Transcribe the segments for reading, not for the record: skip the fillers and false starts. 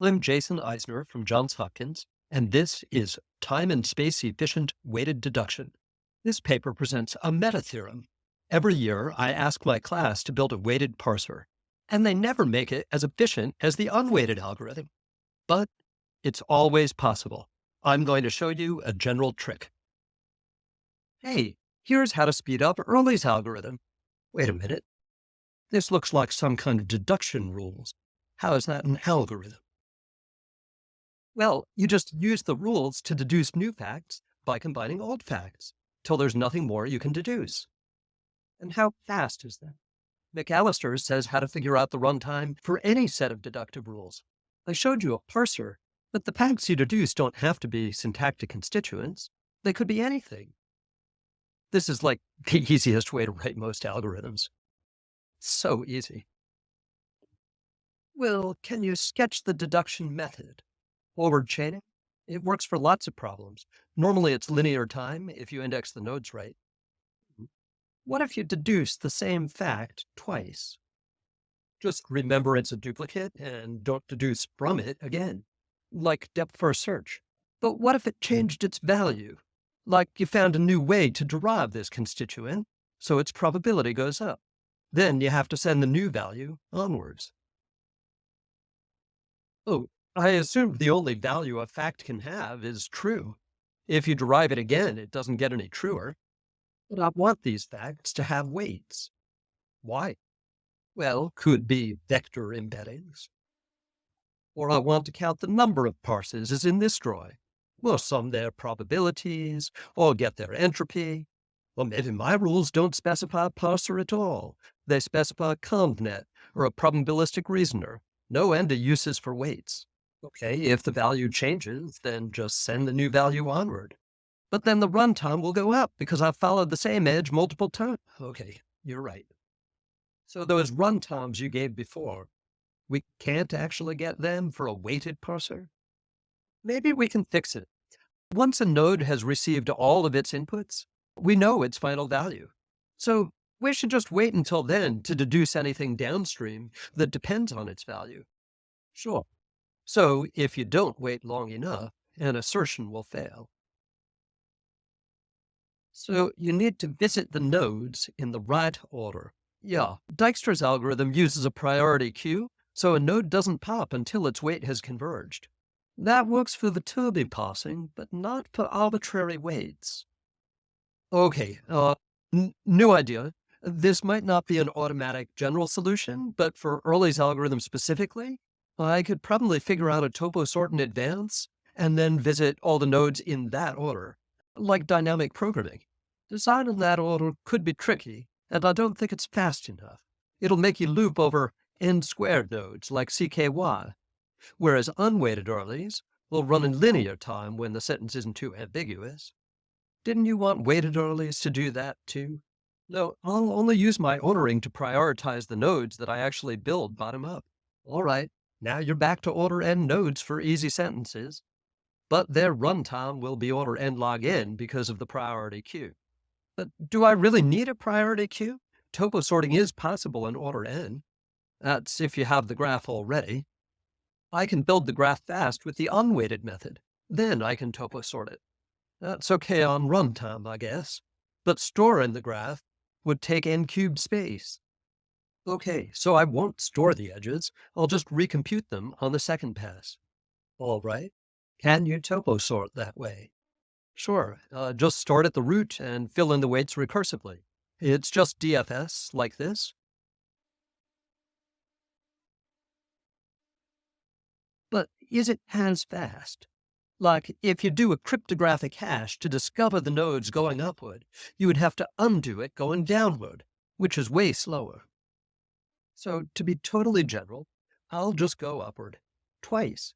I'm Jason Eisner from Johns Hopkins, and this is Time and Space Efficient Weighted Deduction. This paper presents a meta-theorem. Every year, I ask my class to build a weighted parser, and they never make it as efficient as the unweighted algorithm. But it's always possible. I'm going to show you a general trick. Hey, here's how to speed up Early's algorithm. Wait a minute. This looks like some kind of deduction rules. How is that an algorithm? Well, you just use the rules to deduce new facts by combining old facts till there's nothing more you can deduce. And how fast is that? McAllister says how to figure out the runtime for any set of deductive rules. I showed you a parser, but the facts you deduce don't have to be syntactic constituents. They could be anything. This is like the easiest way to write most algorithms. So easy. Well, can you sketch the deduction method? Forward chaining? It works for lots of problems. Normally it's linear time if you index the nodes right. What if you deduce the same fact twice? Just remember it's a duplicate and don't deduce from it again, like depth first search. But what if it changed its value? Like you found a new way to derive this constituent, so its probability goes up. Then you have to send the new value onwards. Oh, I assumed the only value a fact can have is true. If you derive it again, it doesn't get any truer. But I want these facts to have weights. Why? Well, could be vector embeddings. Or I want to count the number of parses as in this drawing. We'll sum their probabilities, or get their entropy. Or maybe my rules don't specify a parser at all. They specify a convnet, or a probabilistic reasoner. No end of uses for weights. Okay, if the value changes, then just send the new value onward. But then the runtime will go up because I've followed the same edge multiple times. Okay, you're right. So those runtimes you gave before, we can't actually get them for a weighted parser? Maybe we can fix it. Once a node has received all of its inputs, we know its final value. So we should just wait until then to deduce anything downstream that depends on its value. Sure. So if you don't wait long enough, an assertion will fail. So you need to visit the nodes in the right order. Yeah, Dijkstra's algorithm uses a priority queue, so a node doesn't pop until its weight has converged. That works for the Viterbi parsing, but not for arbitrary weights. Okay, new idea. This might not be an automatic general solution, but for Early's algorithm specifically, I could probably figure out a topo sort in advance and then visit all the nodes in that order, like dynamic programming. Design in that order could be tricky, and I don't think it's fast enough. It'll make you loop over n-squared nodes like CKY, whereas unweighted Earlys will run in linear time when the sentence isn't too ambiguous. Didn't you want weighted Earlys to do that too? No, I'll only use my ordering to prioritize the nodes that I actually build bottom up. All right, now you're back to order n nodes for easy sentences, but their runtime will be order n log n because of the priority queue. But do I really need a priority queue? Topo sorting is possible in order n. That's if you have the graph already. I can build the graph fast with the unweighted method. Then I can topo sort it. That's okay on runtime, I guess. But storing the graph would take n cubed space. Okay, so I won't store the edges. I'll just recompute them on the second pass. All right. Can you topo sort that way? Sure, just start at the root and fill in the weights recursively. It's just DFS, like this. But is it as fast? Like, if you do a cryptographic hash to discover the nodes going upward, you would have to undo it going downward, which is way slower. So, to be totally general, I'll just go upward, twice.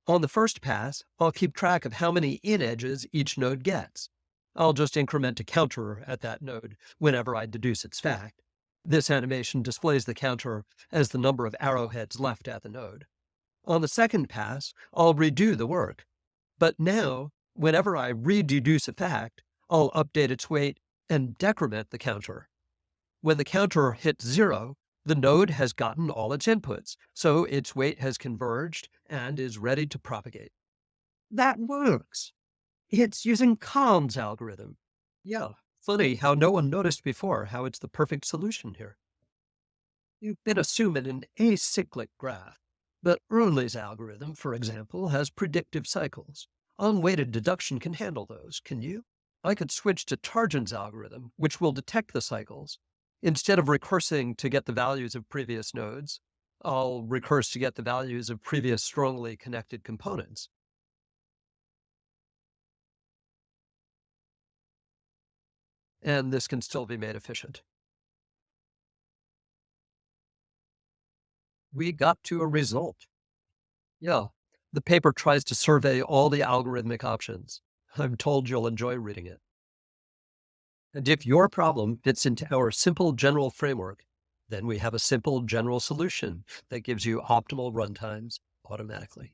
On the first pass, I'll keep track of how many in edges each node gets. I'll just increment a counter at that node whenever I deduce its fact. This animation displays the counter as the number of arrowheads left at the node. On the second pass, I'll redo the work. But now, whenever I rededuce a fact, I'll update its weight and decrement the counter. When the counter hits 0, the node has gotten all its inputs, so its weight has converged and is ready to propagate. That works. It's using Kahn's algorithm. Yeah, funny how no one noticed before how it's the perfect solution here. You've been assuming an acyclic graph, but Early's algorithm, for example, has predictive cycles. Unweighted deduction can handle those, can you? I could switch to Tarjan's algorithm, which will detect the cycles. Instead of recursing to get the values of previous nodes, I'll recurse to get the values of previous strongly connected components. And this can still be made efficient. We got to a result. Yeah, the paper tries to survey all the algorithmic options. I'm told you'll enjoy reading it. And if your problem fits into our simple general framework, then we have a simple general solution that gives you optimal runtimes automatically.